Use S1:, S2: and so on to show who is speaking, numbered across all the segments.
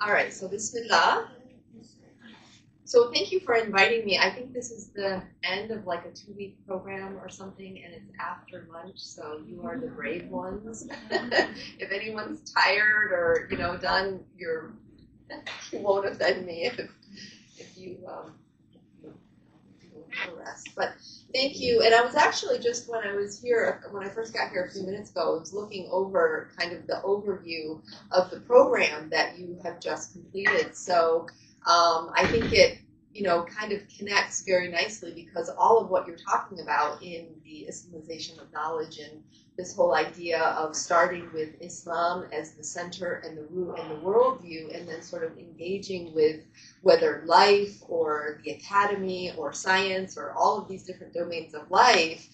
S1: All right, so Bismillah. So thank you for inviting me. I think this is the end of like a 2-week program or something, and it's after lunch, so you are the brave ones. If anyone's tired or, done, you won't offend me if you do a rest. But thank you. And I was actually just when I first got here a few minutes ago, I was looking over kind of the overview of the program that you have just completed. So I think it, kind of connects very nicely because all of what you're talking about in the Islamization of knowledge and this whole idea of starting with Islam as the center and the root and the worldview, and then sort of engaging with whether life or the academy or science or all of these different domains of life,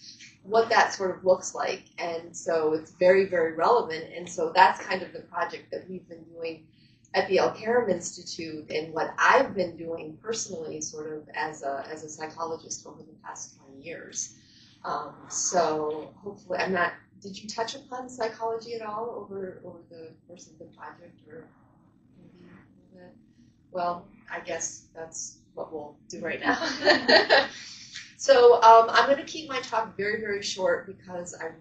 S1: what that sort of looks like. And so it's very, very relevant. And so that's kind of the project that we've been doing at the Al-Karam Institute, and what I've been doing personally sort of as a psychologist over the past 20 years. So hopefully did you touch upon psychology at all over the course of the project, or maybe a little bit? Well, I guess that's what we'll do right now. So I'm going to keep my talk very, very short because I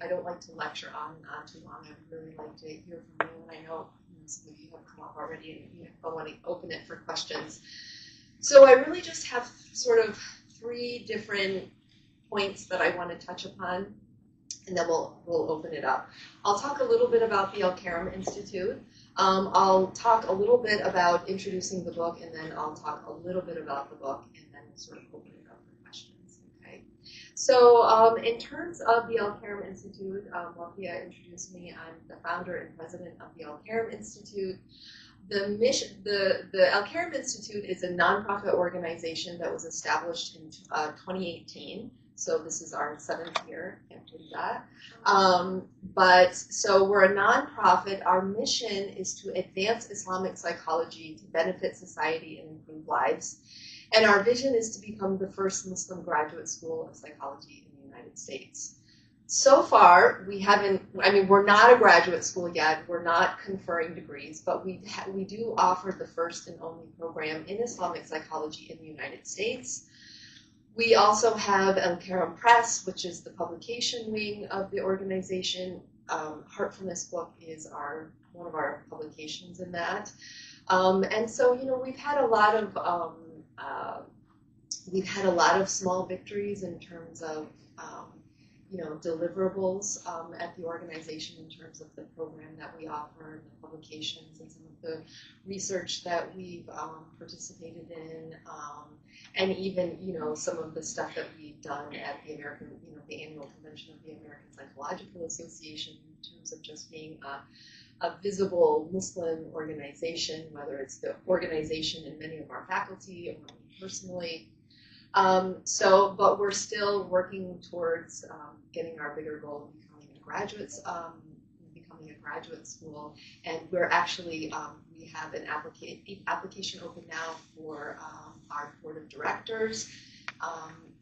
S1: don't like to lecture on too long. I'd really like to hear from you, and I know some of you have come up already, and I want to open it for questions. So I really just have sort of 3 different points that I want to touch upon, and then we'll open it up. I'll talk a little bit about the Al-Karam Institute. I'll talk a little bit about introducing the book, and then I'll talk a little bit about the book, and then we'll sort of open it up for questions. Okay. So in terms of the Al-Karam Institute, Wafia introduced me. I'm the founder and president of the Al-Karam Institute. The Al-Karam Institute is a nonprofit organization that was established in 2018. So this is our 7th year, can't believe that. But so we're a nonprofit. Our mission is to advance Islamic psychology to benefit society and improve lives. And our vision is to become the first Muslim graduate school of psychology in the United States. So far, we're not a graduate school yet. We're not conferring degrees, but we do offer the first and only program in Islamic psychology in the United States. We also have Al-Karam Press, which is the publication wing of the organization. Heartfulness book is one of our publications in that. And so, we've had a lot of small victories in terms of deliverables at the organization in terms of the program that we offer, and the publications, and some of the research that we've participated in, and even some of the stuff that we've done at the the annual convention of the American Psychological Association in terms of just being a visible Muslim organization, whether it's the organization and many of our faculty or me personally. But we're still working towards getting our bigger goal of becoming a graduate school, and we're actually we have an application open now for our board of directors,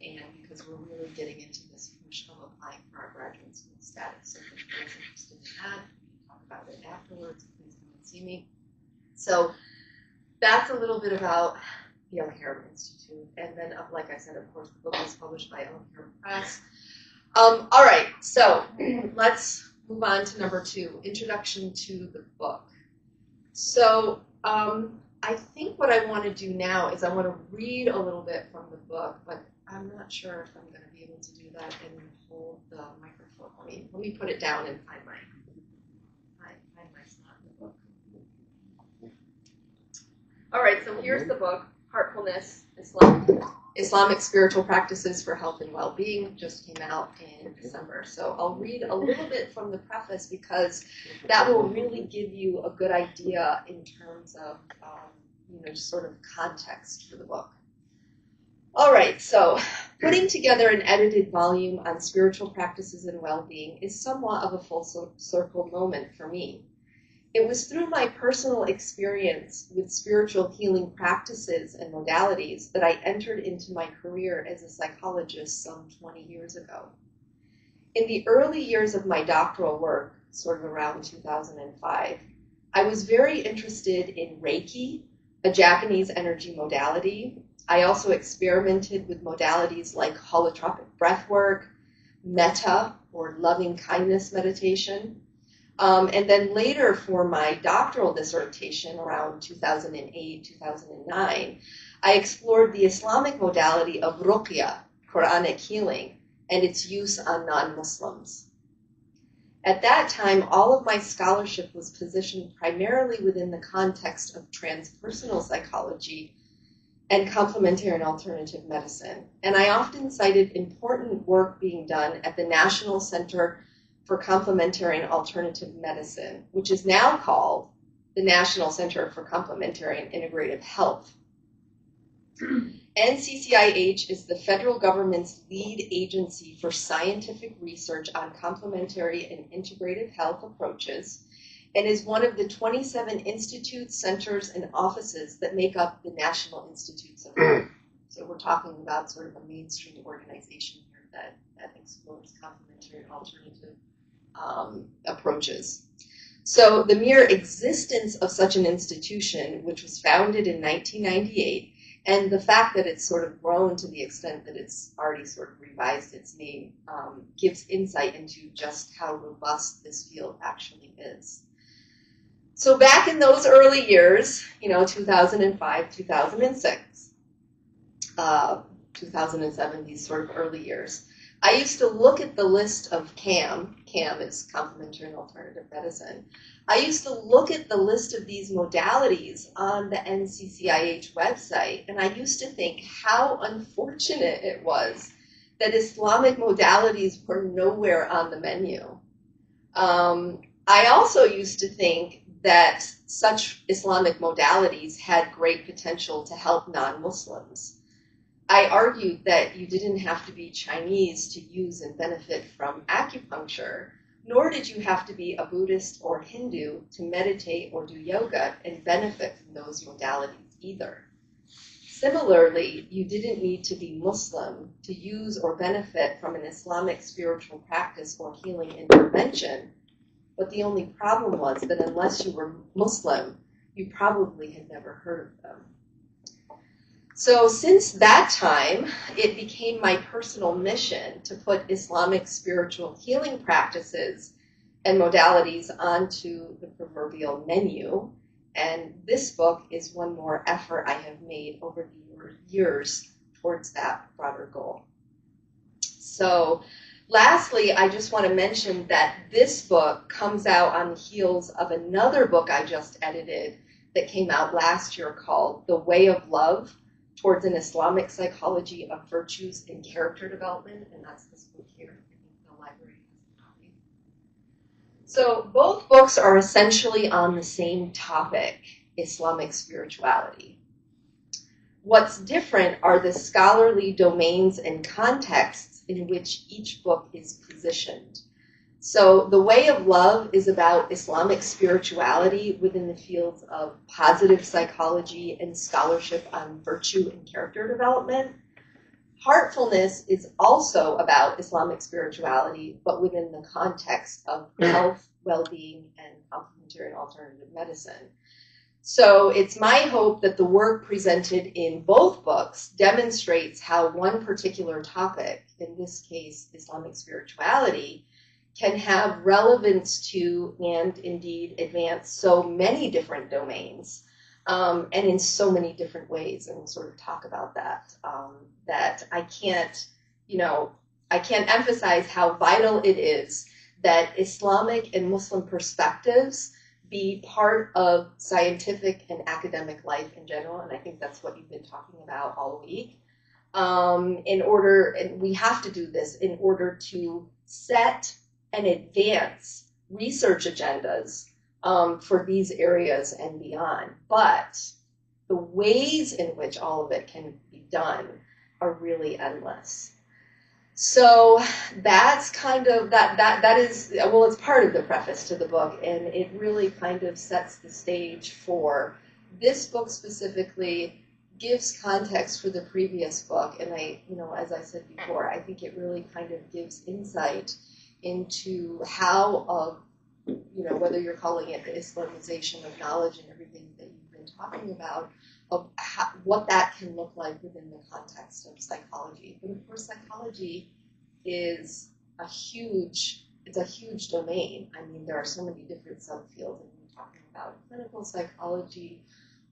S1: and because we're really getting into this push of applying for our graduate school status. So if anyone's interested in that, we can talk about it afterwards. Please come and see me. So that's a little bit about the Al-Karam Institute. And then, like I said, of course, the book is published by Al-Karam Press. All right, so let's move on to number 2, introduction to the book. So I think what I want to do now is I want to read a little bit from the book, but I'm not sure if I'm going to be able to do that and hold the microphone. Let me put it down and find my slot in the book. All right, so here's the book. Heartfulness, Islamic Spiritual Practices for Health and Well-Being, just came out in December. So I'll read a little bit from the preface because that will really give you a good idea in terms of, sort of context for the book. All right, so putting together an edited volume on spiritual practices and well-being is somewhat of a full circle moment for me. It was through my personal experience with spiritual healing practices and modalities that I entered into my career as a psychologist some 20 years ago. In the early years of my doctoral work, sort of around 2005, I was very interested in Reiki, a Japanese energy modality. I also experimented with modalities like holotropic breathwork, metta, or loving kindness meditation. And then later for my doctoral dissertation around 2008, 2009, I explored the Islamic modality of ruqya, Quranic healing, and its use on non-Muslims. At that time, all of my scholarship was positioned primarily within the context of transpersonal psychology and complementary and alternative medicine. And I often cited important work being done at the National Center for Complementary and Alternative Medicine, which is now called the National Center for Complementary and Integrative Health. NCCIH is the federal government's lead agency for scientific research on complementary and integrative health approaches, and is one of the 27 institutes, centers, and offices that make up the National Institutes of Health. So we're talking about sort of a mainstream organization here that explores complementary and alternative approaches. So the mere existence of such an institution, which was founded in 1998, and the fact that it's sort of grown to the extent that it's already sort of revised its name, gives insight into just how robust this field actually is. So back in those early years, 2005, 2006, 2007, these sort of early years, I used to look at the list of CAM is Complementary and Alternative Medicine. I used to look at the list of these modalities on the NCCIH website, and I used to think how unfortunate it was that Islamic modalities were nowhere on the menu. I also used to think that such Islamic modalities had great potential to help non-Muslims. I argued that you didn't have to be Chinese to use and benefit from acupuncture, nor did you have to be a Buddhist or Hindu to meditate or do yoga and benefit from those modalities either. Similarly, you didn't need to be Muslim to use or benefit from an Islamic spiritual practice or healing intervention, but the only problem was that unless you were Muslim, you probably had never heard of them. So since that time, it became my personal mission to put Islamic spiritual healing practices and modalities onto the proverbial menu. And this book is one more effort I have made over the years towards that broader goal. So lastly, I just want to mention that this book comes out on the heels of another book I just edited that came out last year called The Way of Love, Towards an Islamic Psychology of Virtues and Character Development, and that's this book here. I think the library has a copy. So both books are essentially on the same topic, Islamic spirituality. What's different are the scholarly domains and contexts in which each book is positioned. So The Way of Love is about Islamic spirituality within the fields of positive psychology and scholarship on virtue and character development. Heartfulness is also about Islamic spirituality, but within the context of health, well-being, and complementary and alternative medicine. So it's my hope that the work presented in both books demonstrates how one particular topic, in this case Islamic spirituality, can have relevance to and indeed advance so many different domains and in so many different ways. And we'll sort of talk about that. That I can't emphasize how vital it is that Islamic and Muslim perspectives be part of scientific and academic life in general. And I think that's what you've been talking about all week. And we have to do this in order to set and advance research agendas for these areas and beyond. But the ways in which all of it can be done are really endless. So that's kind of, that is, well, it's part of the preface to the book, and it really kind of sets the stage for this book specifically, gives context for the previous book, and as I said before, I think it really kind of gives insight into how whether you're calling it the Islamization of knowledge and everything that you've been talking about, of what that can look like within the context of psychology. But of course, psychology is a huge domain. I mean, there are so many different subfields, and we're talking about clinical psychology,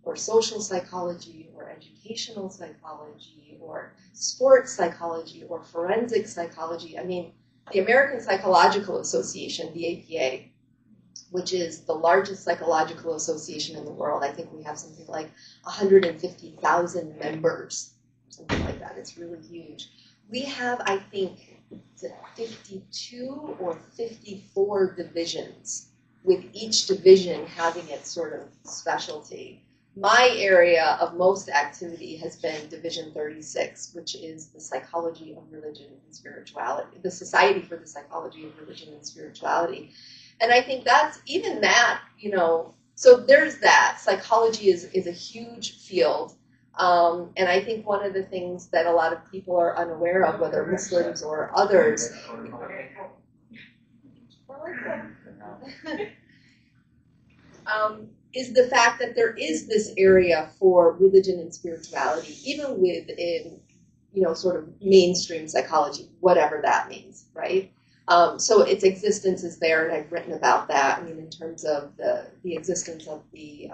S1: or social psychology, or educational psychology, or sports psychology, or forensic psychology. I mean, the American Psychological Association, the APA, which is the largest psychological association in the world. I think we have something like 150,000 members, something like that. It's really huge. We have, I think, 52 or 54 divisions, with each division having its sort of specialty. My area of most activity has been Division 36, which is the Psychology of Religion and Spirituality, the Society for the Psychology of Religion and Spirituality. And I think that's, even that, so there's that. Psychology is a huge field. And I think one of the things that a lot of people are unaware of, whether Muslims or others, is the fact that there is this area for religion and spirituality, even within, sort of mainstream psychology, whatever that means, right? So its existence is there, and I've written about that. I mean, in terms of the existence of the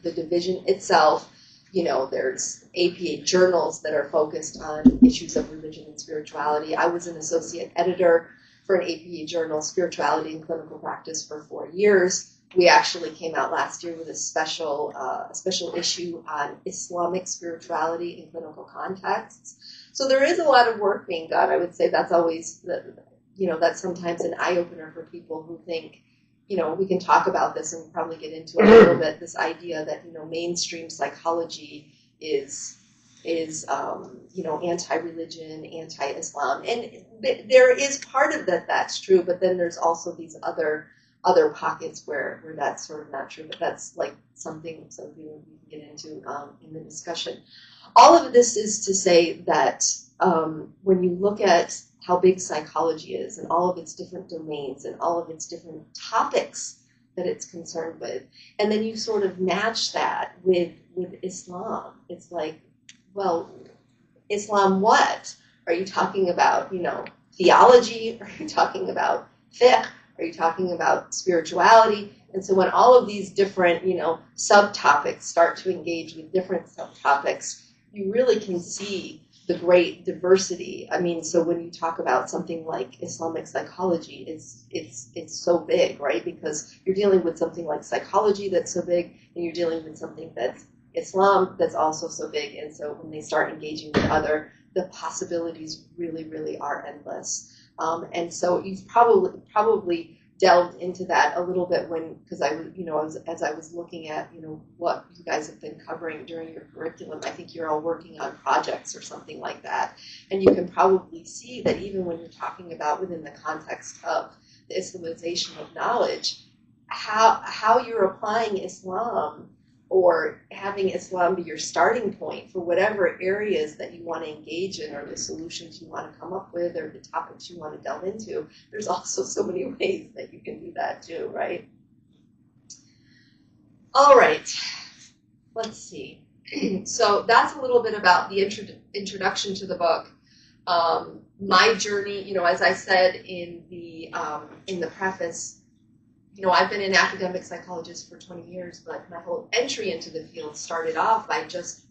S1: division itself, there's APA journals that are focused on issues of religion and spirituality. I was an associate editor for an APA journal, Spirituality and Clinical Practice, for 4 years. We actually came out last year with a special issue on Islamic spirituality in clinical contexts. So there is a lot of work being done. I would say that's always, that's sometimes an eye-opener for people who think, we can talk about this and probably get into it a little bit, this idea that, mainstream psychology is anti-religion, anti-Islam. And there is part of that's true, but then there's also these other pockets where that's sort of not true, but that's like something we can get into in the discussion. All of this is to say that when you look at how big psychology is and all of its different domains and all of its different topics that it's concerned with, and then you sort of match that with Islam, it's like, well, Islam what? Are you talking about, theology? Are you talking about fiqh? Are you talking about spirituality? And so when all of these different, subtopics start to engage with different subtopics, you really can see the great diversity. I mean, so when you talk about something like Islamic psychology, it's so big, right? Because you're dealing with something like psychology that's so big, and you're dealing with something that's Islam that's also so big. And so when they start engaging with the possibilities really, really are endless. And so you've probably delved into that a little bit because I was, as I was looking at, what you guys have been covering during your curriculum. I think you're all working on projects or something like that. And you can probably see that even when you're talking about within the context of the Islamization of knowledge, how you're applying Islam or having Islam be your starting point for whatever areas that you want to engage in or the solutions you want to come up with or the topics you want to delve into. There's also so many ways that you can do that too, right? All right, let's see. So that's a little bit about the introduction to the book. My journey, as I said in the preface, I've been an academic psychologist for 20 years, but my whole entry into the field started off by just,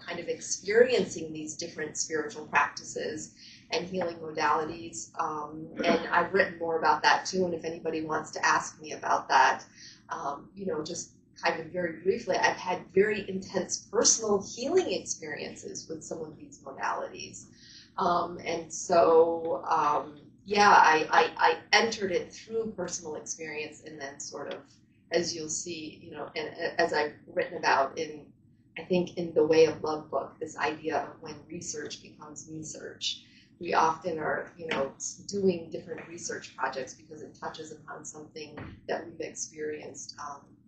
S1: kind of experiencing these different spiritual practices and healing modalities. And I've written more about that too. And if anybody wants to ask me about that, just kind of very briefly, I've had very intense personal healing experiences with some of these modalities. And so, I entered it through personal experience, and then sort of, as you'll see, and as I've written about I think in the Way of Love book, this idea of when research becomes research. We often are, doing different research projects because it touches upon something that we've experienced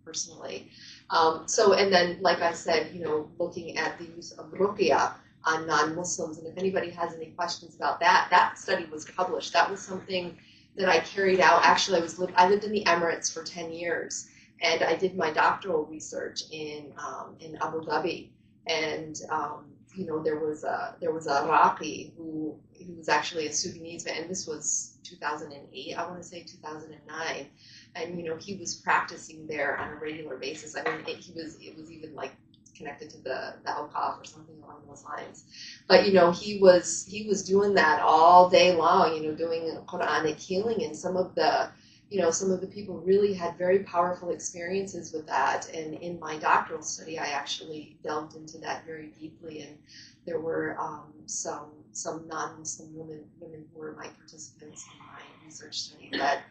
S1: personally. And then, like I said, looking at the use of ruqya on non-Muslims, and if anybody has any questions about that study was published. That was something that I carried out. Actually, I lived in the Emirates for 10 years, and I did my doctoral research in Abu Dhabi. And there was a Iraqi who was actually a Sudanese man, and this was 2008, I want to say 2009, and he was practicing there on a regular basis. I mean, it was even like connected to the Awqaf or something along those lines. But he was doing that all day long, doing Quranic healing, and some of the people really had very powerful experiences with that. And in my doctoral study, I actually delved into that very deeply, and there were some non-Muslim women who were my participants in my research study that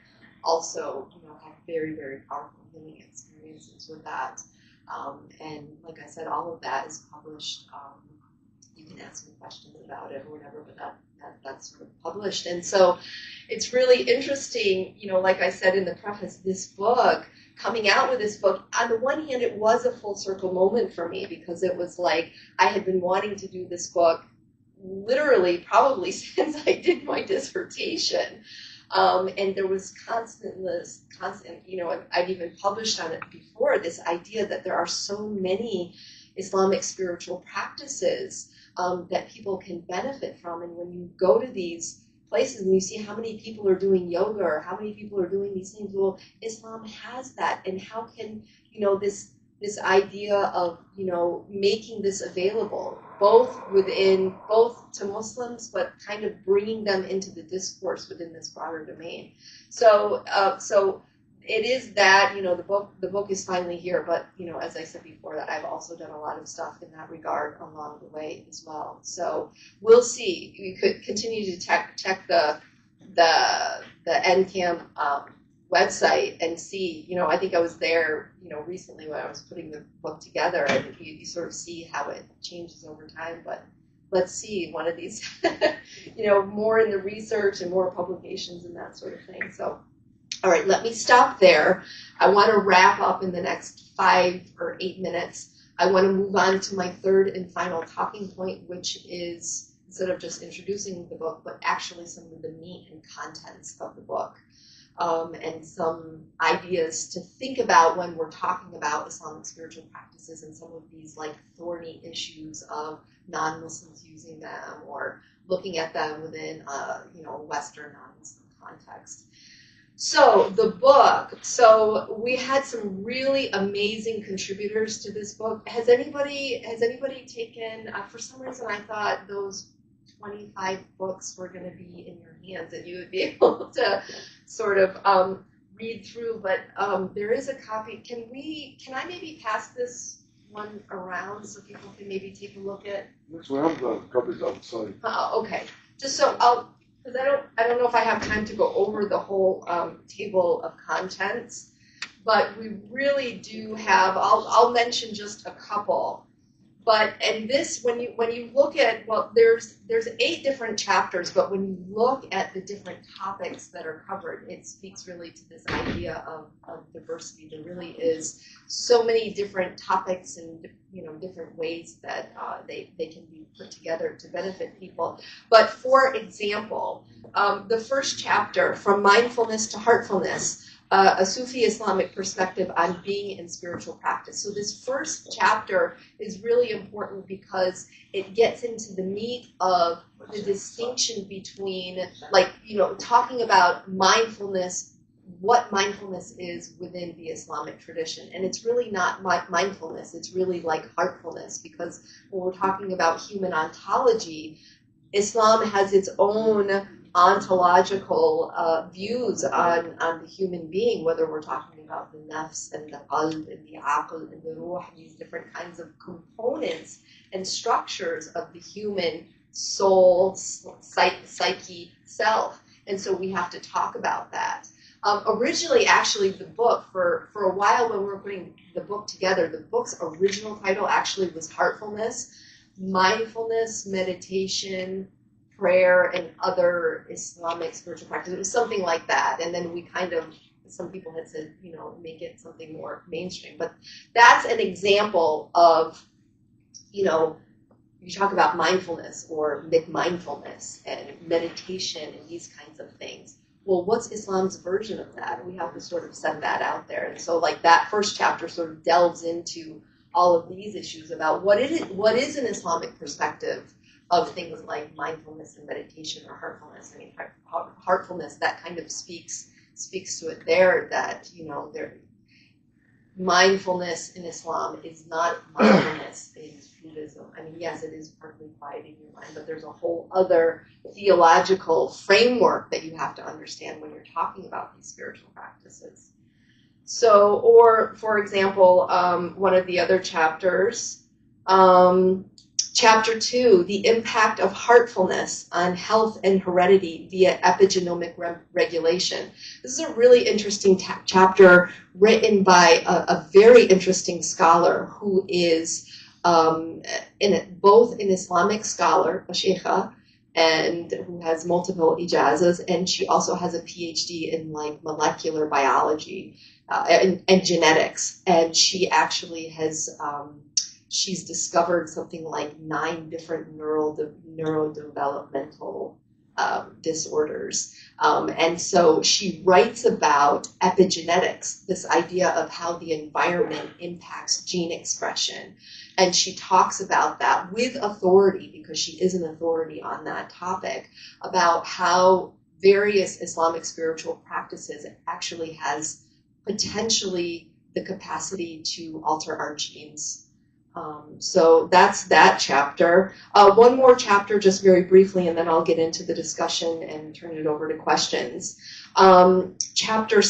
S1: also had very, very powerful healing experiences with that. And like I said, all of that is published. You can ask me questions about it or whatever, but that's sort of published. And so it's really interesting, like I said in the preface, this book, coming out with this book, on the one hand, it was a full circle moment for me, because it was like I had been wanting to do this book literally probably since I did my dissertation. And there was constant, I've even published on it before, this idea that there are so many Islamic spiritual practices that people can benefit from. And when you go to these places and you see how many people are doing yoga or how many people are doing these things, well, Islam has that. And how can, this idea of, making this available, both to Muslims, but kind of bringing them into the discourse within this broader domain. So it is that, the book is finally here, but, as I said before, that I've also done a lot of stuff in that regard along the way as well. So we'll see. We could continue to check the NCAM website and see, I think I was there, recently when I was putting the book together, and you sort of see how it changes over time. But let's see, one of these, more in the research and more publications and that sort of thing. So, all right, let me stop there. I want to wrap up in the next 5 or 8 minutes. I want to move on to my third and final talking point, which is, instead of just introducing the book, but actually some of the meat and contents of the book. And some ideas to think about when we're talking about Islamic spiritual practices and some of these like thorny issues of non-Muslims using them or looking at them within a Western non-Muslim context. So the book. So we had some really amazing contributors to this book. Has anybody taken? For some reason, I thought those 25 books were going to be in your hands and you would be able to sort of read through, but there is a copy. Can I maybe pass this one around so people can maybe take a look at?
S2: Yes, we have the copies outside.
S1: Okay, just so because I don't know if I have time to go over the whole table of contents, but we really do have. I'll mention just a couple. But this, when you look at, well, there's 8 different chapters, but when you look at the different topics that are covered, it speaks really to this idea of diversity. There really is so many different topics and different ways that they can be put together to benefit people. But for example, the first chapter, From Mindfulness to Heartfulness, a Sufi Islamic perspective on being in spiritual practice. So this first chapter is really important because it gets into the meat of the distinction between, talking about mindfulness, what mindfulness is within the Islamic tradition. And it's really not mindfulness, it's really like heartfulness, because when we're talking about human ontology, Islam has its own ontological views on the human being, whether we're talking about the nafs and the qalb and the aql and the ruh, these different kinds of components and structures of the human soul, psyche, self. And so we have to talk about that. Originally, actually, the book, for a while when we were putting the book together, the book's original title actually was Heartfulness, Mindfulness, Meditation, Prayer, and Other Islamic Spiritual Practices. It was something like that. And then we some people had said, make it something more mainstream. But that's an example of, you talk about mindfulness or mindfulness and meditation and these kinds of things. well, what's Islam's version of that? We have to sort of set that out there. And so like that first chapter sort of delves into all of these issues about what is an Islamic perspective of things like mindfulness and meditation or heartfulness. I mean, heartfulness, that kind of speaks to it there, that, you know, mindfulness in Islam is not mindfulness in Buddhism. I mean, yes, it is partly quieting your mind, but there's a whole other theological framework that you have to understand when you're talking about these spiritual practices. So, or for example, one of the other chapters, Chapter 2, the impact of heartfulness on health and heredity via epigenomic regulation. This is a really interesting chapter written by a very interesting scholar who is both an Islamic scholar, a sheikha, and who has multiple ijazas, and she also has a PhD in like molecular biology and genetics, and she actually has she's discovered something like 9 different neurodevelopmental disorders. And so she writes about epigenetics, this idea of how the environment impacts gene expression. And she talks about that with authority, because she is an authority on that topic, about how various Islamic spiritual practices actually has potentially the capacity to alter our genes. So that's that chapter. One more chapter, just very briefly, and then I'll get into the discussion and turn it over to questions. Chapter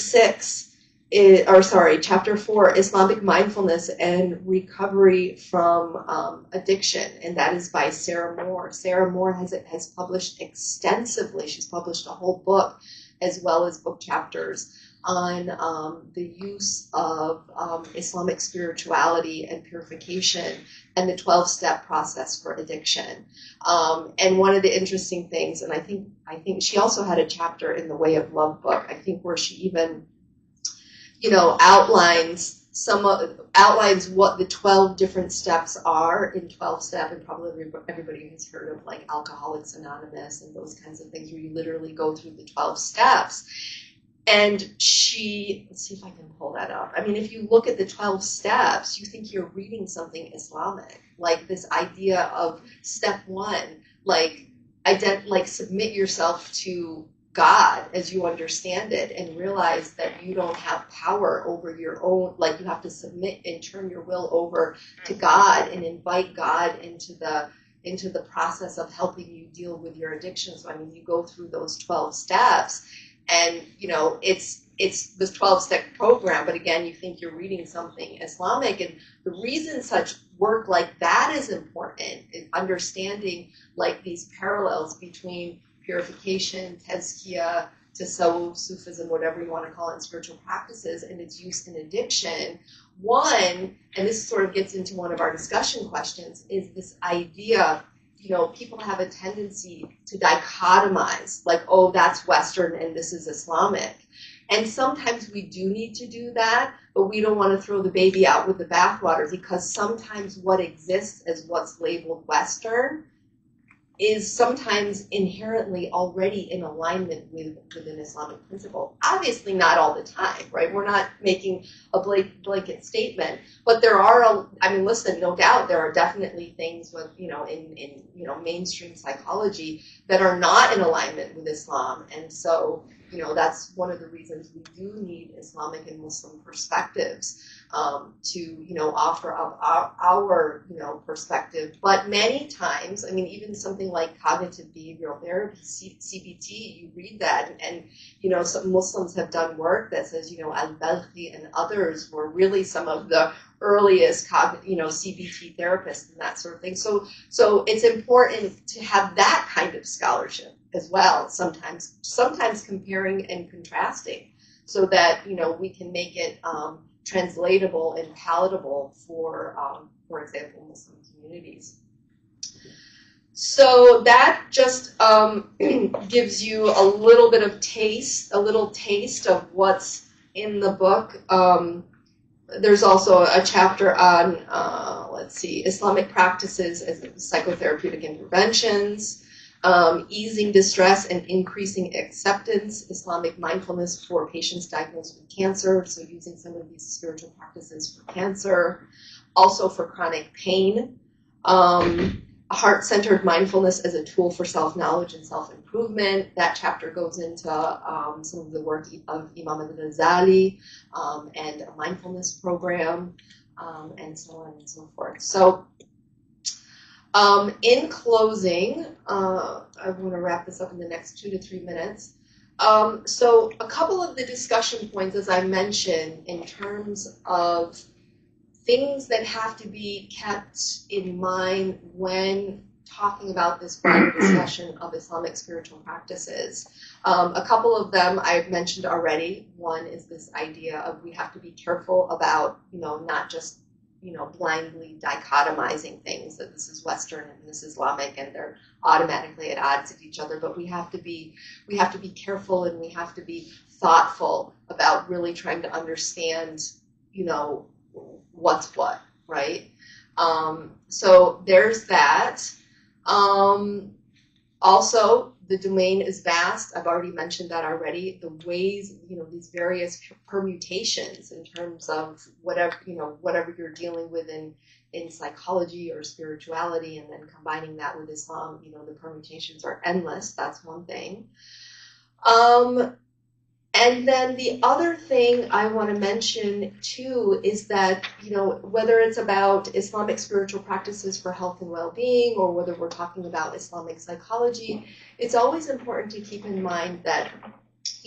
S1: 4, Islamic Mindfulness and Recovery from Addiction, and that is by Sarah Moore. Sarah Moore has published extensively. She's published a whole book as well as book chapters on the use of Islamic spirituality and purification and the 12-step process for addiction. And one of the interesting things, and I think she also had a chapter in the Way of Love book, I think, where she even, you know, outlines what the 12 different steps are in 12-step, and probably everybody has heard of like Alcoholics Anonymous and those kinds of things, where you literally go through the 12 steps. And let's see if I can pull that up. I mean, if you look at the 12 steps, you think you're reading something Islamic, like this idea of step 1, like submit yourself to God as you understand it, and realize that you don't have power over your own, like you have to submit and turn your will over to God and invite God into the process of helping you deal with your addiction. So I mean, you go through those 12 steps. And, you know, it's this 12-step program, but again, you think you're reading something Islamic. And the reason such work like that is important is understanding, like, these parallels between purification, tazkiyah, tasawwuf, Sufism, whatever you want to call it, spiritual practices, and its use in addiction. One, and this sort of gets into one of our discussion questions, is this idea, you know, people have a tendency to dichotomize, like, oh, that's Western and this is Islamic. And sometimes we do need to do that, but we don't want to throw the baby out with the bathwater, because sometimes what exists as what's labeled Western is sometimes inherently already in alignment with an Islamic principle. Obviously not all the time, right? We're not making a blanket statement, but there are, listen, no doubt there are definitely things with, in mainstream psychology that are not in alignment with Islam. And so, that's one of the reasons we do need Islamic and Muslim perspectives to, offer up our perspective. But many times, even something like cognitive behavioral therapy, CBT, you read that, and some Muslims have done work that says, Al-Balkhi and others were really some of the earliest, CBT therapists and that sort of thing. So it's important to have that kind of scholarship as well, sometimes comparing and contrasting, so that, we can make it translatable and palatable for example, Muslim communities. So that just gives you a little taste of what's in the book. There's also a chapter on, Islamic practices as psychotherapeutic interventions. Easing distress and increasing acceptance, Islamic mindfulness for patients diagnosed with cancer, so using some of these spiritual practices for cancer, also for chronic pain, heart-centered mindfulness as a tool for self-knowledge and self-improvement. That chapter goes into some of the work of Imam al-Ghazali and a mindfulness program, and so on and so forth. So in closing, I want to wrap this up in the next 2 to 3 minutes. So a couple of the discussion points, as I mentioned, in terms of things that have to be kept in mind when talking about this broader discussion of Islamic spiritual practices. A couple of them I've mentioned already. One is this idea of we have to be careful about, not just blindly dichotomizing things, that this is Western and this is Islamic and they're automatically at odds with each other. But we have to be careful, and we have to be thoughtful about really trying to understand, what's what, right? So there's that. Also, the domain is vast. I've already mentioned that already. The ways, these various permutations in terms of whatever you're dealing with in psychology or spirituality, and then combining that with Islam, the permutations are endless. That's one thing. And then the other thing I want to mention too is that, whether it's about Islamic spiritual practices for health and well-being, or whether we're talking about Islamic psychology, it's always important to keep in mind that,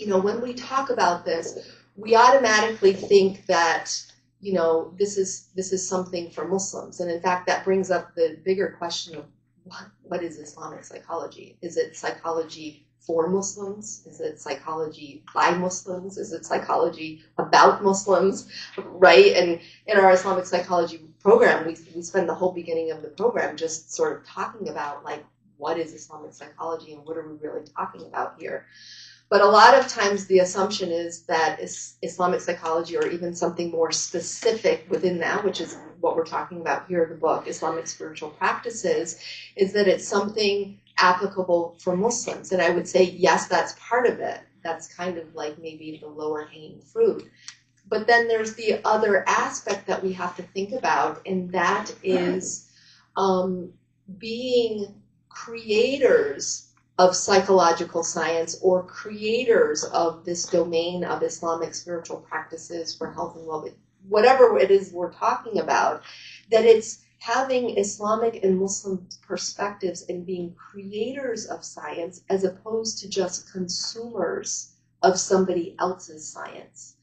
S1: when we talk about this, we automatically think that, this is something for Muslims. And in fact, that brings up the bigger question of what is Islamic psychology? Is it psychology for Muslims? Is it psychology by Muslims? Is it psychology about Muslims, right? And in our Islamic psychology program, we spend the whole beginning of the program just sort of talking about, like, what is Islamic psychology and what are we really talking about here? But a lot of times the assumption is that Islamic psychology, or even something more specific within that, which is what we're talking about here in the book, Islamic spiritual practices, is that it's something applicable for Muslims. And I would say, yes, that's part of it. That's kind of like maybe the lower hanging fruit. But then there's the other aspect that we have to think about, and that is being creators of psychological science, or creators of this domain of Islamic spiritual practices for health and well-being, whatever it is we're talking about, that it's having Islamic and Muslim perspectives and being creators of science as opposed to just consumers of somebody else's science.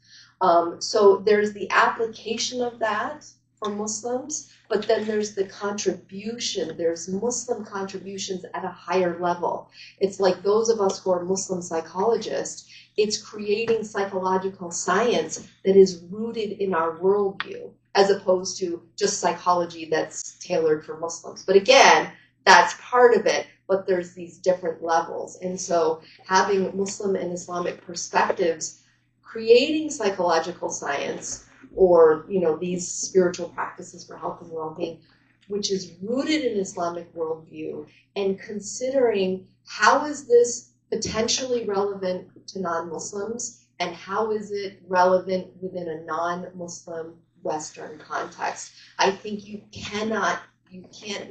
S1: So there's the application of that for Muslims, but then there's the contribution. There's Muslim contributions at a higher level. It's like those of us who are Muslim psychologists, it's creating psychological science that is rooted in our worldview, as opposed to just psychology that's tailored for Muslims. But again, that's part of it, but there's these different levels. And so having Muslim and Islamic perspectives, creating psychological science, or these spiritual practices for health and well-being, which is rooted in Islamic worldview, and considering how is this potentially relevant to non-Muslims, and how is it relevant within a non-Muslim Western context. I think you can't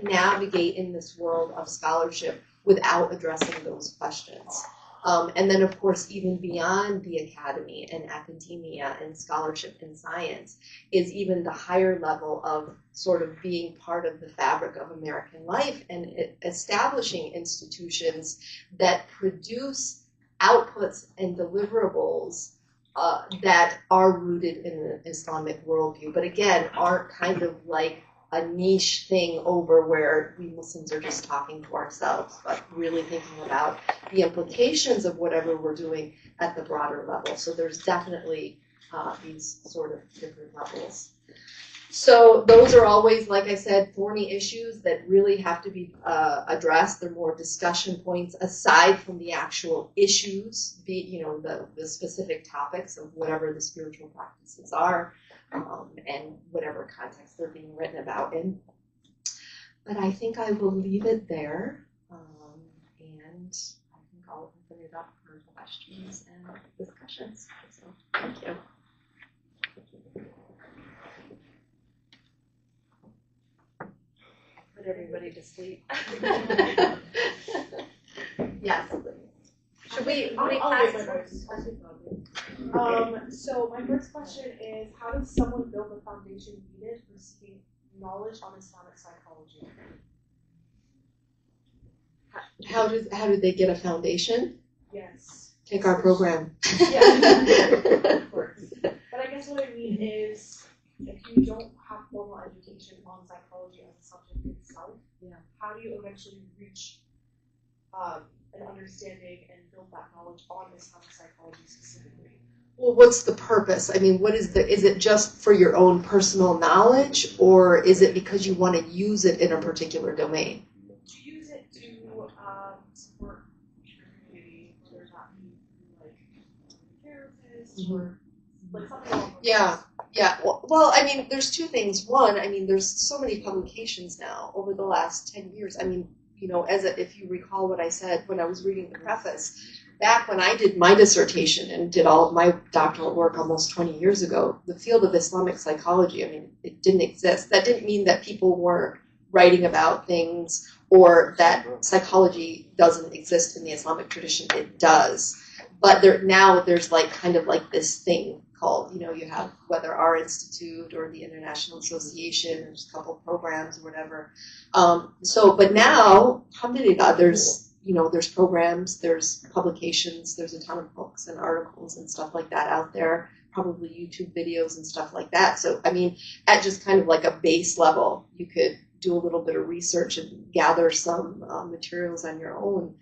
S1: navigate in this world of scholarship without addressing those questions. And then, of course, even beyond the academy and academia and scholarship and science is even the higher level of sort of being part of the fabric of American life and establishing institutions that produce outputs and deliverables that are rooted in an Islamic worldview, but again, aren't kind of like a niche thing over where we Muslims are just talking to ourselves, but really thinking about the implications of whatever we're doing at the broader level. So there's definitely these sort of different levels. So those are always, like I said, thorny issues that really have to be addressed. They're more discussion points aside from the actual issues, the specific topics of whatever the spiritual practices are, and whatever context they're being written about in. But I think I will leave it there, and and I think I'll open it up for questions and discussions. So thank you. I put everybody to sleep. Yes, please. Should we pass?
S3: So my first question is, how does someone build the foundation needed for seeking knowledge on Islamic psychology?
S1: How do they get a foundation?
S3: Yes.
S1: Take our program.
S3: Yeah, of course. But I guess what I mean is, if you don't have formal education on psychology as a subject itself, how do you eventually reach an understanding and build that knowledge on Islamic psychology specifically?
S1: Well, what's the purpose? I mean, is it just for your own personal knowledge, or is it because you want to use it in a particular domain?
S3: To use it to support your community, whether that be like therapists or like something along those lines.
S1: Yeah. Well, I mean, there's two things. One, I mean, there's so many publications now over the last 10 years. I mean, if you recall what I said when I was reading the preface, back when I did my dissertation and did all of my doctoral work almost 20 years ago, the field of Islamic psychology, I mean, it didn't exist. That didn't mean that people weren't writing about things or that psychology doesn't exist in the Islamic tradition. It does. But there's like kind of like this thing called, you have whether our institute or the International Association, there's a couple programs or whatever. But now, alhamdulillah, there's programs, there's publications, there's a ton of books and articles and stuff like that out there, probably YouTube videos and stuff like that. So, I mean, at just kind of like a base level, you could do a little bit of research and gather some materials on your own.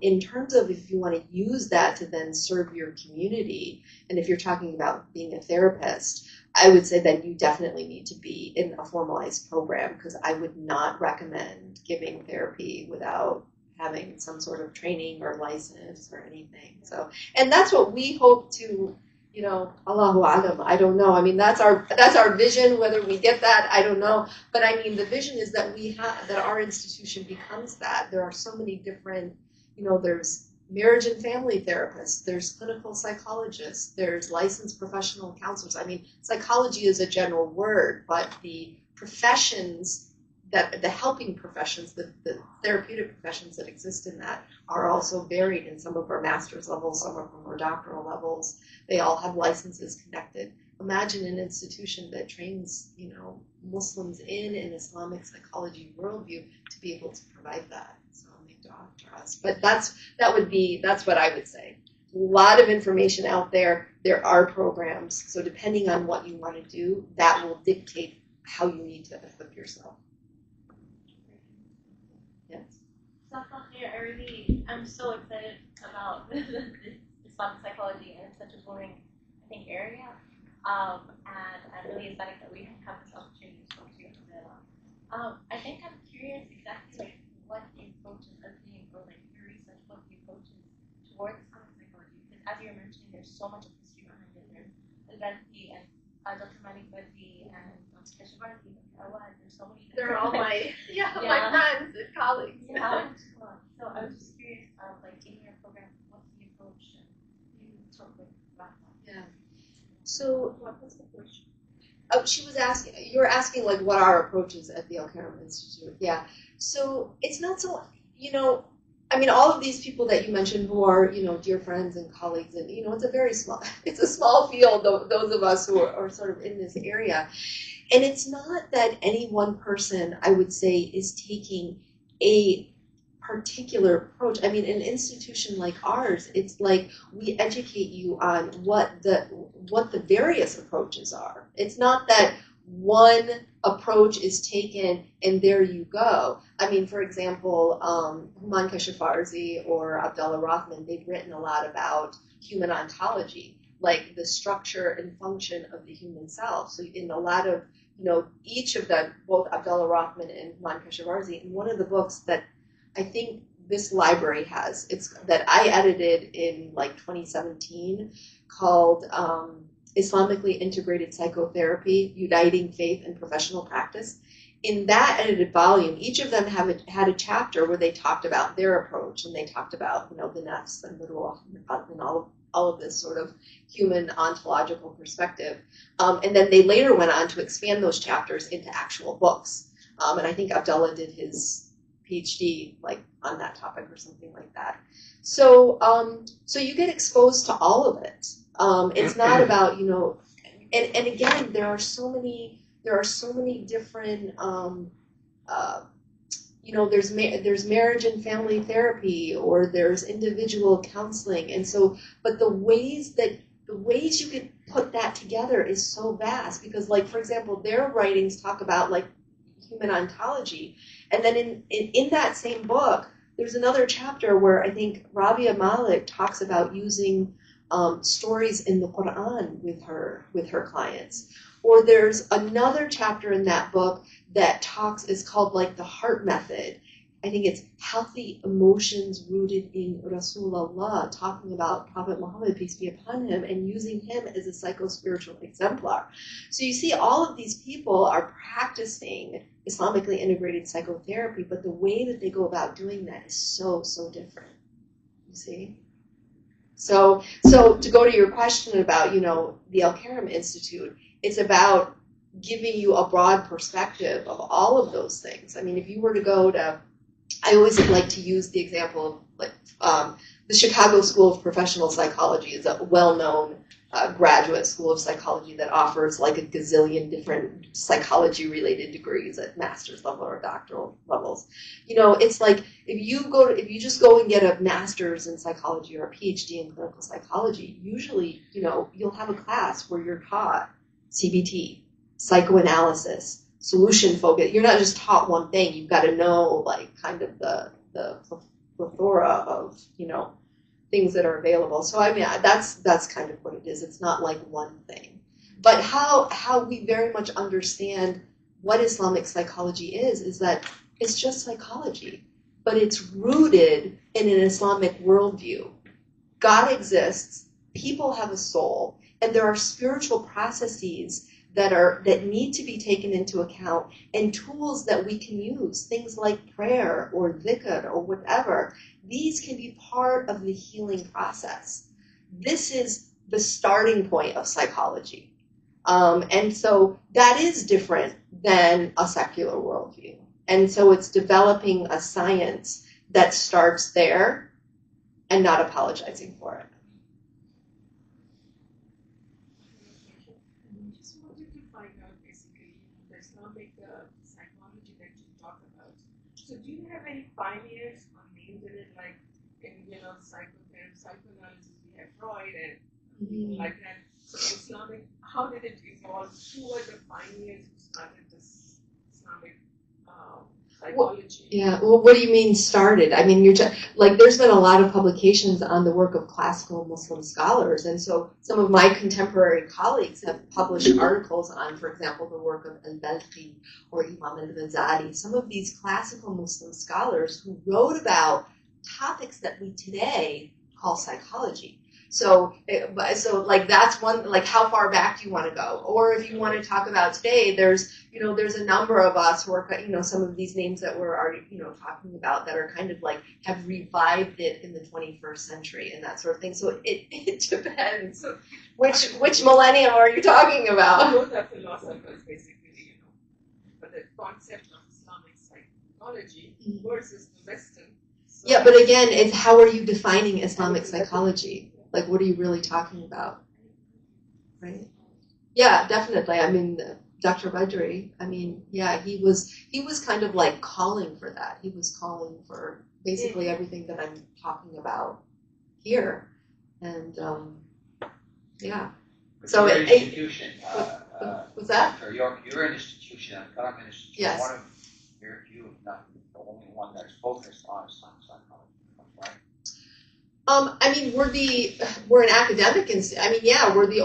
S1: In terms of if you want to use that to then serve your community, and if you're talking about being a therapist, I would say that you definitely need to be in a formalized program, because I would not recommend giving therapy without having some sort of training or license or anything. So, and that's what we hope to, Allahu Alam, I don't know. I mean, that's our vision. Whether we get that, I don't know. But I mean, the vision is that that our institution becomes that. There are so many different, there's marriage and family therapists, there's clinical psychologists, there's licensed professional counselors. I mean, psychology is a general word, but the professions the helping professions, the therapeutic professions that exist in that are also varied in some of our master's levels, some of them are doctoral levels. They all have licenses connected. Imagine an institution that trains, Muslims in an Islamic psychology worldview to be able to provide that. So they doctor us. But that's what I would say. A lot of information out there. There are programs. So depending on what you want to do, that will dictate how you need to equip yourself. Yes.
S4: I'm so excited about Islamic psychology, and it's such a booming, area. And I'm really excited that we have this opportunity to talk to you about I think I'm curious exactly what the approach is of being, or your research, what the approach is towards Islamic psychology. Because as you were mentioning, there's so much of history behind it. There's Al-Banti and Dr. Malik Badri and Kashwarzi and Awad. There's so many.
S1: They're all my my friends and colleagues.
S4: Yeah. So I was just curious, in your program, what's the approach, and you talk about that.
S1: Yeah. So what was the question? Oh, you were asking like what our approach is at the Al-Karam Institute. Yeah. So it's not so, all of these people that you mentioned who are, dear friends and colleagues, and, it's a small field, those of us who are sort of in this area. And it's not that any one person, I would say, is taking a particular approach. I mean, an institution like ours, it's like we educate you on what the various approaches are. It's not that one approach is taken and there you go. I mean, for example, Human Kashafarzi or Abdullah Rahman, they've written a lot about human ontology, like the structure and function of the human self. So in a lot of, each of them, both Abdullah Rahman and Human Kashafarzi, in one of the books that I think this library has, it's that I edited in 2017, called Islamically Integrated Psychotherapy, Uniting Faith and Professional Practice. in that edited volume, each of them had a chapter where they talked about their approach, and they talked about, you know, the nafs and the ruh and all of this sort of human ontological perspective. And then they later went on to expand those chapters into actual books. And I think Abdullah did his PhD like on that topic or something like that. So so you get exposed to all of it. It's not about, you know, and again, there are so many different, you know, there's marriage and family therapy, or there's individual counseling, and so, but the ways you could put that together is so vast, because, like, for example, their writings talk about like human ontology, and then in that same book, there's another chapter where I think Rabia Malik talks about using stories in the Quran with her clients. Or there's another chapter in that book that is called like the heart method. I think it's healthy emotions rooted in Rasulullah, talking about Prophet Muhammad, peace be upon him, and using him as a psycho-spiritual exemplar. So you see, all of these people are practicing Islamically integrated psychotherapy, but the way that they go about doing that is so, so different. You see? So to go to your question about, you know, the Al-Karam Institute, it's about giving you a broad perspective of all of those things. I mean, if you were to go to, I always like to use the example of like the Chicago School of Professional Psychology is a well-known graduate school of psychology that offers like a gazillion different psychology-related degrees at master's level or doctoral levels. You know, it's like if you just go and get a master's in psychology or a PhD in clinical psychology, usually, you know, you'll have a class where you're taught CBT, psychoanalysis, solution focus. You're not just taught one thing. You've got to know like kind of the plethora of, you know, things that are available. So I mean, that's kind of what it is. It's not like one thing. But how we very much understand what Islamic psychology is that it's just psychology, but it's rooted in an Islamic worldview. God exists, people have a soul, and there are spiritual processes that need to be taken into account, and tools that we can use, things like prayer or dhikr or whatever. These can be part of the healing process. This is the starting point of psychology. And so that is different than a secular worldview. And so it's developing a science that starts there and not apologizing for it.
S5: I just wanted to find out basically the Islamic psychology that you talk about. So do you have any pioneers or names in it, like in, you know, psychoanalysis we have Freud and people like that. So Islamic, how did it evolve? Who were the pioneers who started this Islamic psychology?
S1: Yeah, well, what do you mean started? I mean, like there's been a lot of publications on the work of classical Muslim scholars, and so some of my contemporary colleagues have published articles on, for example, the work of al-Balkhi or Imam al-Ghazali, some of these classical Muslim scholars who wrote about topics that we today call psychology. So like that's one, like how far back do you want to go? Or if you want to talk about today, there's a number of us who are, some of these names that we're already, talking about that are kind of like have revived it in the 21st century and that sort of thing. So it depends. Which millennium are you talking about?
S5: Those are philosophers basically, but the concept of Islamic psychology versus the Western. So
S1: yeah, but again, it's how are you defining Islamic psychology? Like, what are you really talking about? Right? Yeah, definitely. I mean, Dr. Badri, I mean, yeah, he was kind of like calling for that. He was calling for basically everything that I'm talking about here. And, yeah.
S6: So your institution,
S1: what's that?
S6: Your institution, Al-Karam Institute,
S1: Yes.
S6: one of your few, if not the only one that's focused on Islamic psychology, right?
S1: I mean, we're an academic institute. I mean, yeah, we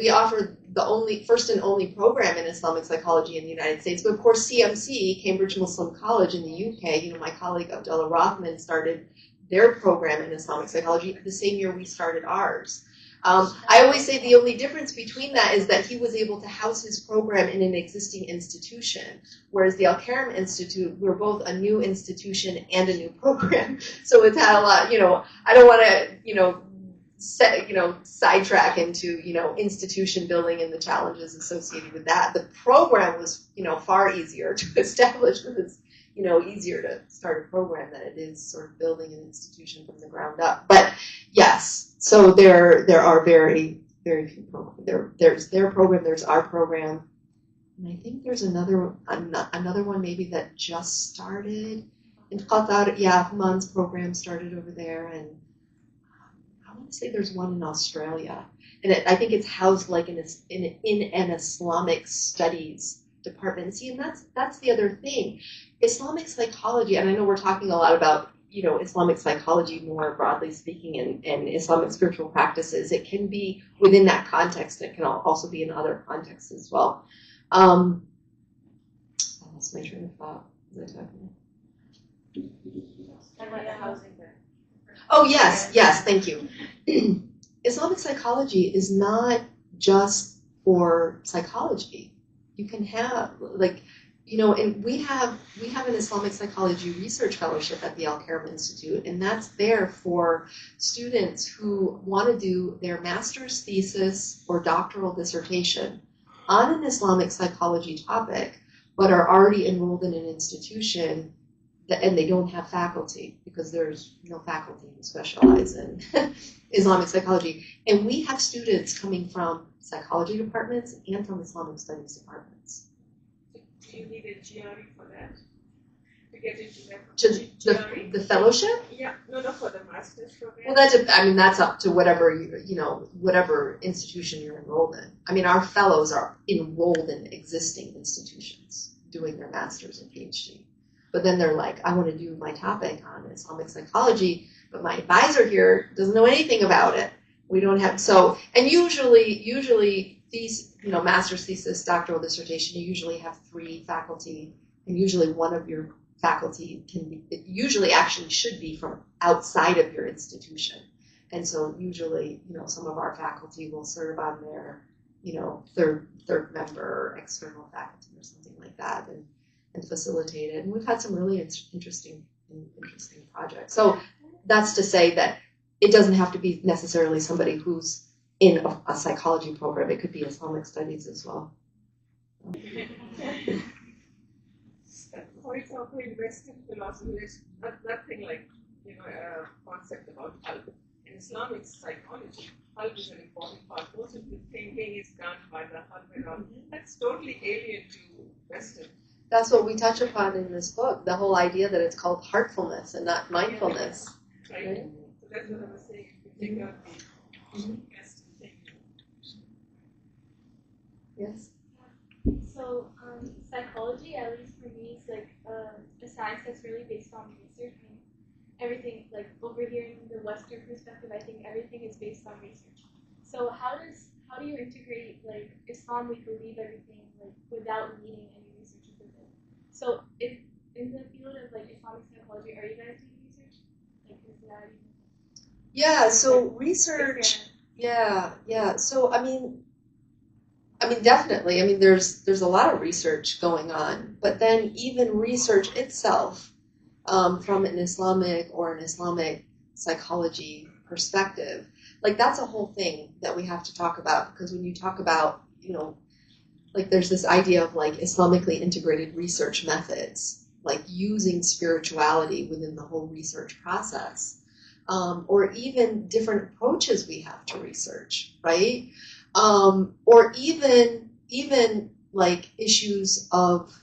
S1: offer the only, first and only program in Islamic psychology in the United States. But of course, CMC, Cambridge Muslim College in the UK, my colleague Abdullah Rahman started their program in Islamic psychology the same year we started ours. I always say the only difference between that is that he was able to house his program in an existing institution, whereas the Al-Karam Institute, we're both a new institution and a new program. So it's had a lot, I don't want to, sidetrack into, institution building and the challenges associated with that. The program was, far easier to establish. It was, easier to start a program than it is sort of building an institution from the ground up. But yes, so there are very, very few programs. There's their program, there's our program, and I think there's another one maybe that just started in Qatar. Yeah, Human's program started over there, and I want to say there's one in Australia, and I think it's housed like in an Islamic studies department. See, and that's the other thing. Islamic psychology, and I know we're talking a lot about, Islamic psychology more broadly speaking and Islamic spiritual practices. It can be within that context. It can also be in other contexts as well. I lost my train of thought. Was I talking? Oh, yes, thank you. Islamic psychology is not just for psychology. You can have, and we have an Islamic Psychology Research Fellowship at the Al-Karam Institute, and that's there for students who want to do their master's thesis or doctoral dissertation on an Islamic psychology topic, but are already enrolled in an institution and they don't have faculty because there's no faculty who specialize in Islamic psychology. And we have students coming from psychology departments and from Islamic studies departments.
S5: Do you need a GRE for that? To get into that?
S1: To the fellowship?
S5: Yeah, no, for the master's program.
S1: Well, that's up to whatever whatever institution you're enrolled in. I mean, our fellows are enrolled in existing institutions doing their master's and PhD. But then they're like, I want to do my topic on Islamic psychology, but my advisor here doesn't know anything about it. We don't have and usually these master's thesis, doctoral dissertation, you usually have 3 faculty, and usually one of your faculty should be from outside of your institution. And so usually, some of our faculty will serve on their, third member external faculty or something like that, and facilitate it. And we've had some really interesting projects. So that's to say that it doesn't have to be necessarily somebody who's in a psychology program. It could be Islamic studies as well.
S5: For example, in Western philosophy, there's nothing like a concept about qalb. In Islamic psychology, qalb is an important part. Most of the thinking is done by the qalb. That's totally alien to Western.
S1: That's what we touch upon in this book, the whole idea that it's called heartfulness and not mindfulness.
S5: Right? So that's what I was saying. If you take out the Western thinking.
S1: Yes?
S7: So psychology, at least for me, is like a science that's really based on research. And everything, like over here in the Western perspective, I think everything is based on research. So how do you integrate like Islam? We believe everything like without needing any research with it. So if in the field of like Islamic psychology, are you guys doing research? Like is that?
S1: Yeah. So research. Yeah. So I mean, definitely. I mean, there's a lot of research going on, but then even research itself, from an Islamic psychology perspective, like that's a whole thing that we have to talk about, because when you talk about, like there's this idea of like Islamically integrated research methods, like using spirituality within the whole research process, or even different approaches we have to research, right? Or even like issues of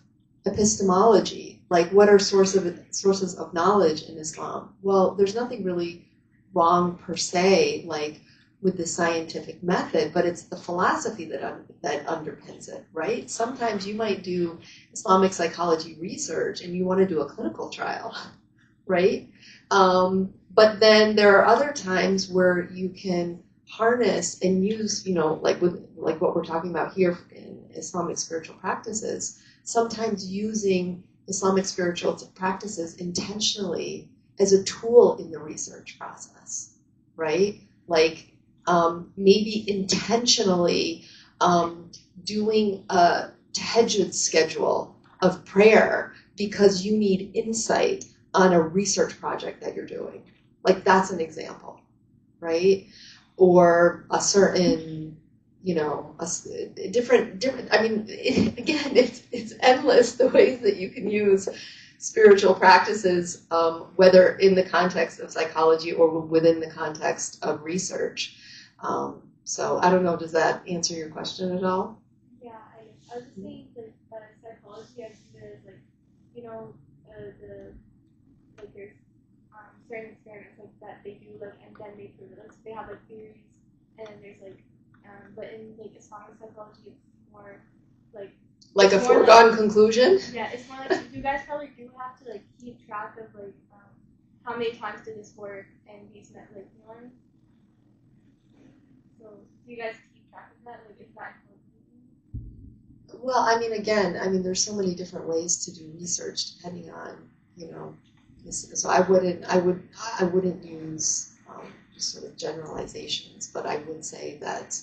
S1: epistemology, like what are sources of knowledge in Islam? Well, there's nothing really wrong per se, like with the scientific method, but it's the philosophy that underpins it, right? Sometimes you might do Islamic psychology research and you want to do a clinical trial, right? But then there are other times where you can harness and use, like what we're talking about here in Islamic spiritual practices, sometimes using Islamic spiritual practices intentionally as a tool in the research process, right? Like maybe intentionally doing a tahajjud schedule of prayer because you need insight on a research project that you're doing. Like, that's an example, right? Or a certain, a different, I mean, again, it's endless the ways that you can use spiritual practices, whether in the context of psychology or within the context of research. So I don't know, does that answer your question at all?
S7: Yeah, I was just saying that psychology, I see it as there's certain experiments like that they do and then they prove it. Like, so they have theories, and then there's but in Islamic psychology, it's more
S1: like a foregone conclusion.
S7: Yeah, it's more you guys probably do have to keep track of how many times did this work and these one. So do you guys keep track of that? Is that important?
S1: Well, I mean, again, there's so many different ways to do research depending on, so I wouldn't use just sort of generalizations, but I would say that,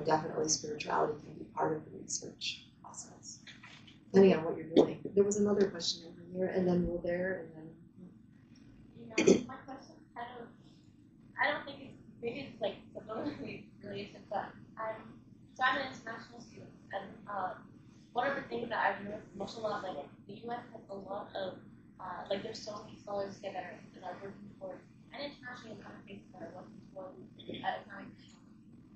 S1: definitely spirituality can be part of the research process, depending on what you're doing. There was another question over here, and then we'll there, and then.
S4: My question kind of, I don't think maybe it's subliminally related, but I'm an international student, and one of the things that I've noticed much a lot, the U.S. has a lot of, there's so many scholars here that are working towards, and internationally in other places that are working towards Islamic.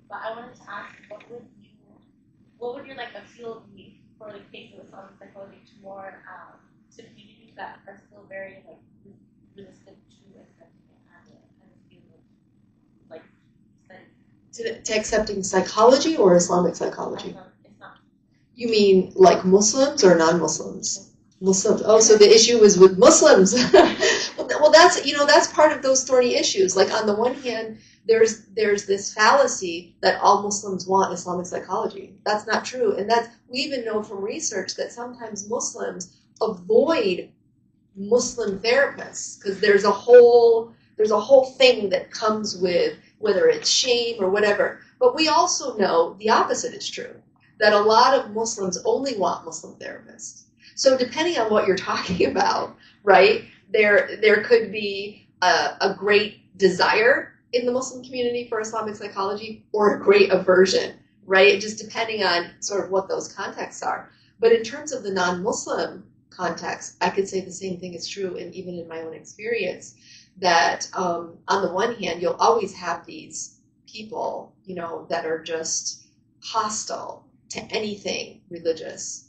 S4: But I wanted to ask, what would your appeal be for the case of Islamic psychology to more to communities that are still very resistant to accepting it as a field of study?
S1: To accepting psychology or Islamic psychology?
S4: Islam.
S1: You mean Muslims or non-Muslims? Muslims. Oh, so the issue was with Muslims. Well, that's part of those thorny issues. On the one hand, there's this fallacy that all Muslims want Islamic psychology. That's not true, and we even know from research that sometimes Muslims avoid Muslim therapists because there's a whole thing that comes with whether it's shame or whatever. But we also know the opposite is true, that a lot of Muslims only want Muslim therapists. So depending on what you're talking about, right, there could be a great desire in the Muslim community for Islamic psychology or a great aversion, right? Just depending on sort of what those contexts are. But in terms of the non-Muslim context, I could say the same thing is true, and even in my own experience, that on the one hand, you'll always have these people, that are just hostile to anything religious.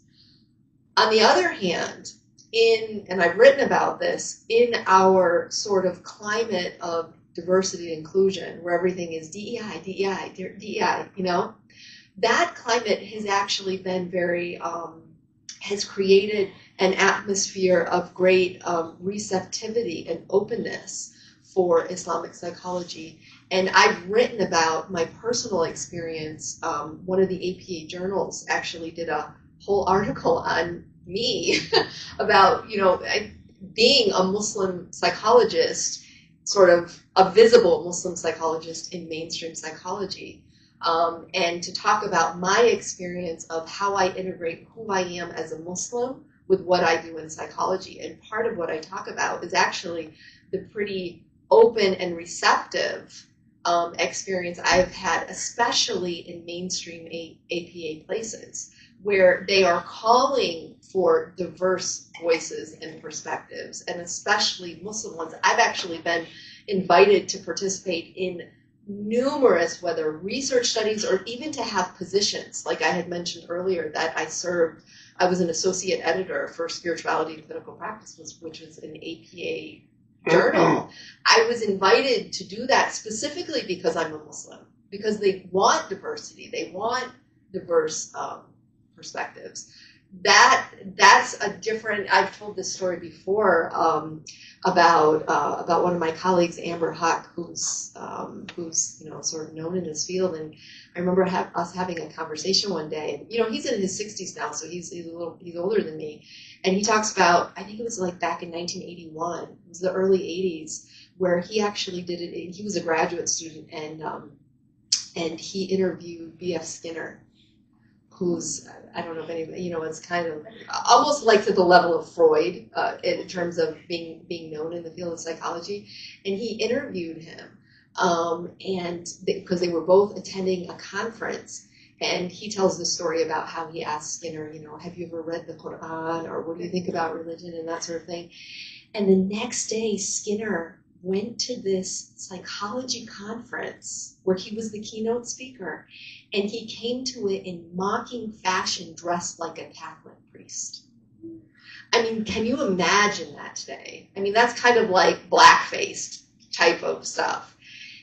S1: On the other hand, and I've written about this, in our sort of climate of diversity and inclusion, where everything is DEI, that climate has actually been very, has created an atmosphere of great receptivity and openness for Islamic psychology. And I've written about my personal experience. One of the APA journals actually did a whole article on me about, being a Muslim psychologist, sort of a visible Muslim psychologist in mainstream psychology. And to talk about my experience of how I integrate who I am as a Muslim with what I do in psychology. And part of what I talk about is actually the pretty open and receptive experience I've had, especially in mainstream APA places, where they are calling for diverse voices and perspectives, and especially Muslim ones. I've actually been invited to participate in numerous, whether research studies or even to have positions. Like I had mentioned earlier that I was an associate editor for Spirituality and Clinical Practice, which is an APA journal. I was invited to do that specifically because I'm a Muslim, because they want diversity, they want diverse perspectives. That's a different. I've told this story before about one of my colleagues, Amber Huck, who's sort of known in this field. And I remember us having a conversation one day. He's in his 60s now, so he's older than me. And he talks about, I think it was back in 1981. It was the early 80s, where he actually did it. He was a graduate student, and and he interviewed B.F. Skinner, who's, I don't know if anybody, it's kind of almost like to the level of Freud in terms of being known in the field of psychology. And he interviewed him, and because they were both attending a conference. And he tells the story about how he asked Skinner, have you ever read the Quran, or what do you think about religion and that sort of thing. And the next day, Skinner went to this psychology conference where he was the keynote speaker, and he came to it in mocking fashion, dressed like a Catholic priest. I mean, can you imagine that today? I mean, that's kind of like black-faced type of stuff.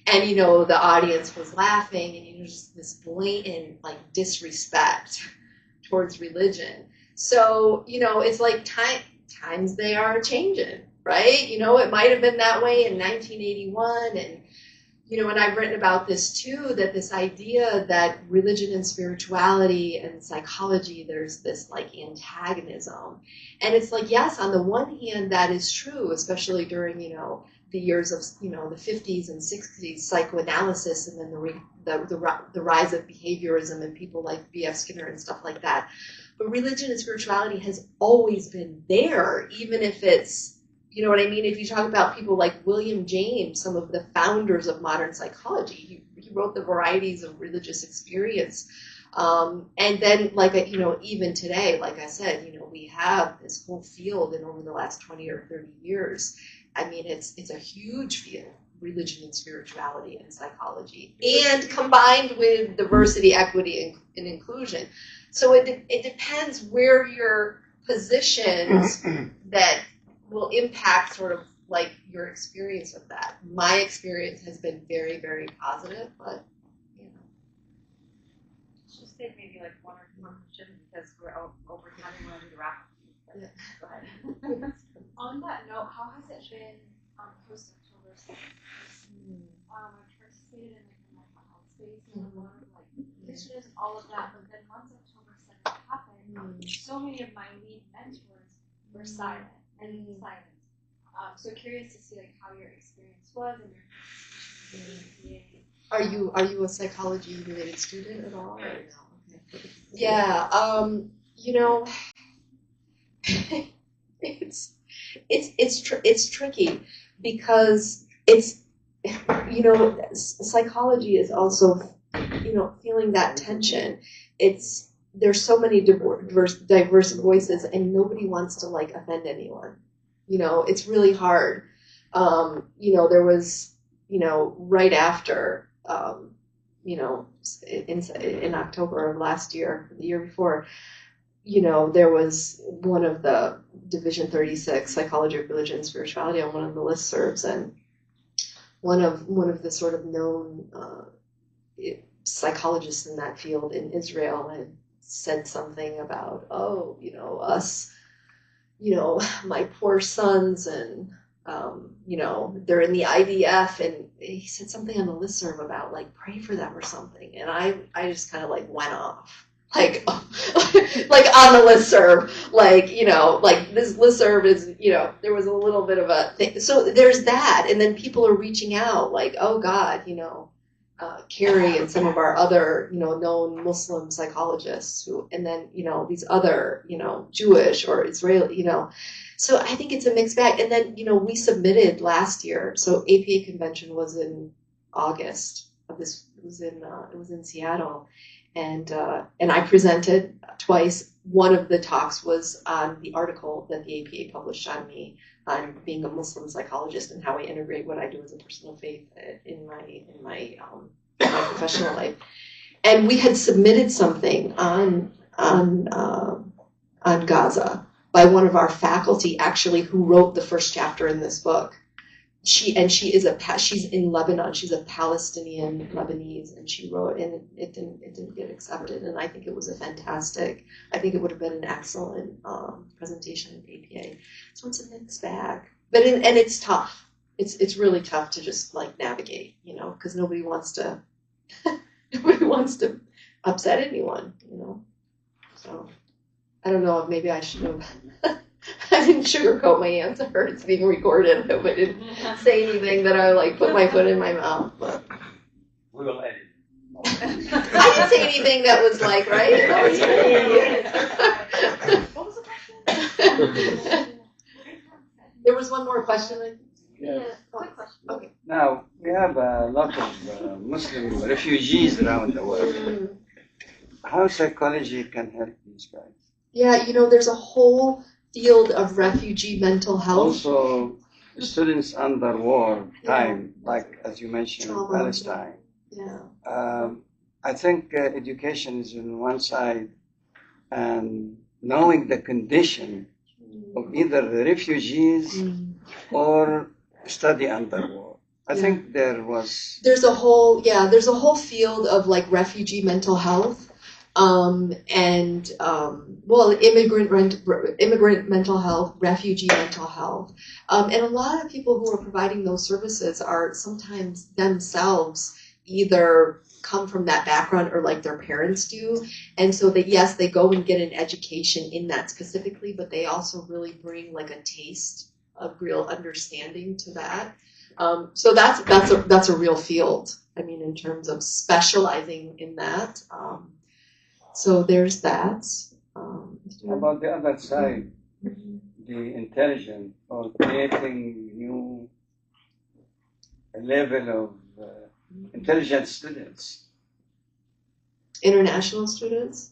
S1: And, the audience was laughing, and just this blatant, like, disrespect towards religion. So, it's like times they are changing. Right? It might have been that way in 1981. And, and I've written about this too, that this idea that religion and spirituality and psychology, there's this like antagonism. And it's like, yes, on the one hand, that is true, especially during, the years of, the 50s and 60s psychoanalysis, and then the rise of behaviorism and people like B.F. Skinner and stuff like that. But religion and spirituality has always been there, even if it's, you know what I mean? If you talk about people like William James, some of the founders of modern psychology, he wrote The Varieties of Religious Experience. And then, even today, like I said, we have this whole field, and over the last 20 or 30 years, I mean, it's a huge field, religion and spirituality and psychology, and combined with diversity, equity, and inclusion. So it depends where you're positioned that will impact sort of like your experience of that. My experience has been very, very positive, but
S8: Just say maybe like one or two more questions because we're over time and we're going to wrap.
S1: Yeah.
S8: Go ahead.
S3: On that note, how has it been post October 7th? I participated in like the mental health space and a lot of like initiatives and all of that, but then once October 7th happened, so many of my lead mentors were silent. And silent. So curious to see like how your experience was and your participation in the APA.
S1: Are you a psychology related student at all? Or no? Okay. Yeah. It's tricky because it's psychology is also feeling that tension. There's so many diverse voices, and nobody wants to like offend anyone. It's really hard. There was, right after, in October of last year, the year before, there was one of the Division 36, Psychology of Religion and Spirituality, on one of the listservs, and one of the sort of known psychologists in that field in Israel had said something about, us, my poor sons, and, they're in the IDF, and he said something on the listserv about, like, pray for them or something, and I just kind of, like, went off, like on the listserv, like this listserv is, there was a little bit of a thing, so there's that, and then people are reaching out, like, oh God, Carrie and some of our other, known Muslim psychologists and then, these other, Jewish or Israeli, so I think it's a mixed bag. And then, we submitted last year. So APA convention was in August of this, it was in Seattle. And I presented twice. One of the talks was on the article that the APA published on me, on being a Muslim psychologist and how I integrate what I do as a person of faith in my professional life. And we had submitted something on Gaza by one of our faculty, actually, who wrote the first chapter in this book. She's in Lebanon. She's a Palestinian Lebanese, and she wrote, and it didn't get accepted. And I think it was I think it would have been an excellent presentation at APA. So it's a mixed bag, but and it's tough. It's really tough to just like navigate, because nobody wants to upset anyone, So I don't know if maybe I should have. I didn't sugarcoat my answer. It's being recorded. I hope I didn't say anything that I put my foot in my mouth. But.
S6: We will edit.
S1: not say anything that was like, right?
S3: What was the question?
S1: There was one more question.
S6: Yes.
S7: Quick question.
S1: Okay.
S6: Now, we have a lot of Muslim refugees around the world. How psychology can help these guys?
S1: Yeah, there's a whole field of refugee mental health.
S6: Also, students under war time, like as you mentioned,
S1: Trauma.
S6: Palestine.
S1: Yeah.
S6: I think education is on one side, and knowing the condition of either the refugees or study under war. I think
S1: there's a whole field of like refugee mental health, immigrant mental health, refugee mental health, and a lot of people who are providing those services are sometimes themselves either come from that background or like their parents do, and so they go and get an education in that specifically, but they also really bring like a taste of real understanding to that. So that's a real field. I mean, in terms of specializing in that. So there's that.
S6: about the other side, the intelligent or creating new level of intelligent students.
S1: International students.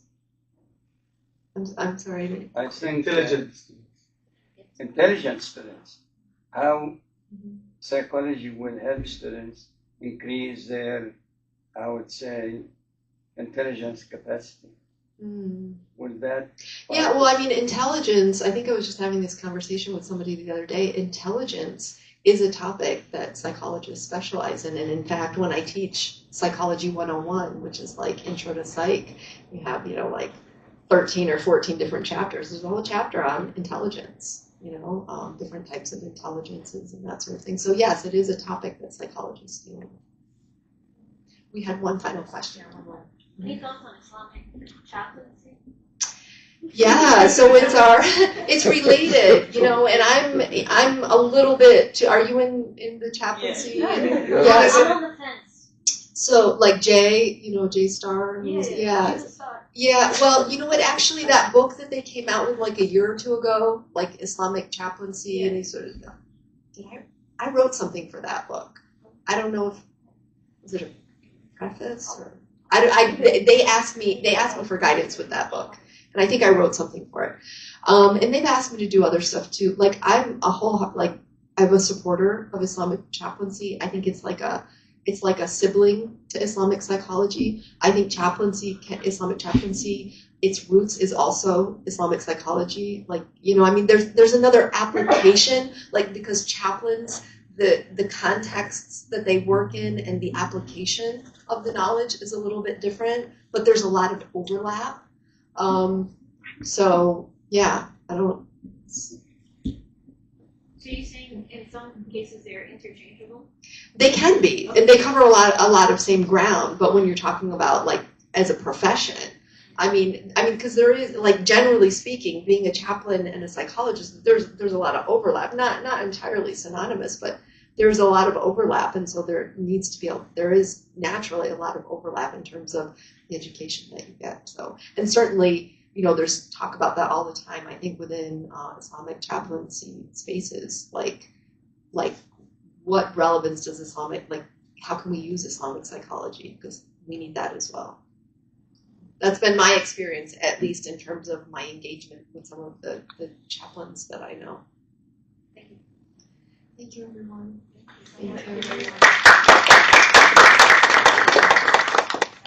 S1: I'm sorry.
S6: I think
S2: Intelligent.
S6: intelligent students. How psychology will help students increase their, I would say, intelligence capacity. Will that?
S1: Yeah, well, I mean, intelligence, I think I was just having this conversation with somebody the other day. Intelligence is a topic that psychologists specialize in. And in fact, when I teach Psychology 101, which is like Intro to Psych, we have, like 13 or 14 different chapters. There's a whole chapter on intelligence, different types of intelligences and that sort of thing. So yes, it is a topic that psychologists deal with. We had one final question.
S4: Any thoughts on Islamic chaplaincy?
S1: Yeah, so it's related, and I'm a little bit. Are you in the chaplaincy?
S4: Yes. I'm on the fence.
S1: So like Jay, Jay Starr.
S4: Yeah.
S1: Yeah. Well, you know what? Actually, that book that they came out with like a year or two ago, like Islamic chaplaincy, and they sort of I wrote something for that book. I don't know if was it a preface or they asked me for guidance with that book. And I think I wrote something for it. And they've asked me to do other stuff too. Like I'm a supporter of Islamic chaplaincy. I think it's like a sibling to Islamic psychology. I think Islamic chaplaincy, its roots is also Islamic psychology. Like, there's another application, like because chaplains, the contexts that they work in and the application of the knowledge is a little bit different, but there's a lot of overlap. So yeah, I don't.
S7: So you're saying in some cases they're interchangeable?
S1: They can be, and they cover a lot of same ground. But when you're talking about like as a profession, I mean, because there is like generally speaking, being a chaplain and a psychologist, there's a lot of overlap. Not entirely synonymous, but there's a lot of overlap, and so there is naturally a lot of overlap in terms of the education that you get. So, and certainly, there's talk about that all the time. I think within Islamic chaplaincy spaces, like what relevance does how can we use Islamic psychology? Because we need that as well. That's been my experience, at least in terms of my engagement with some of the chaplains that I know. Thank you. Thank you, everyone. Thank you.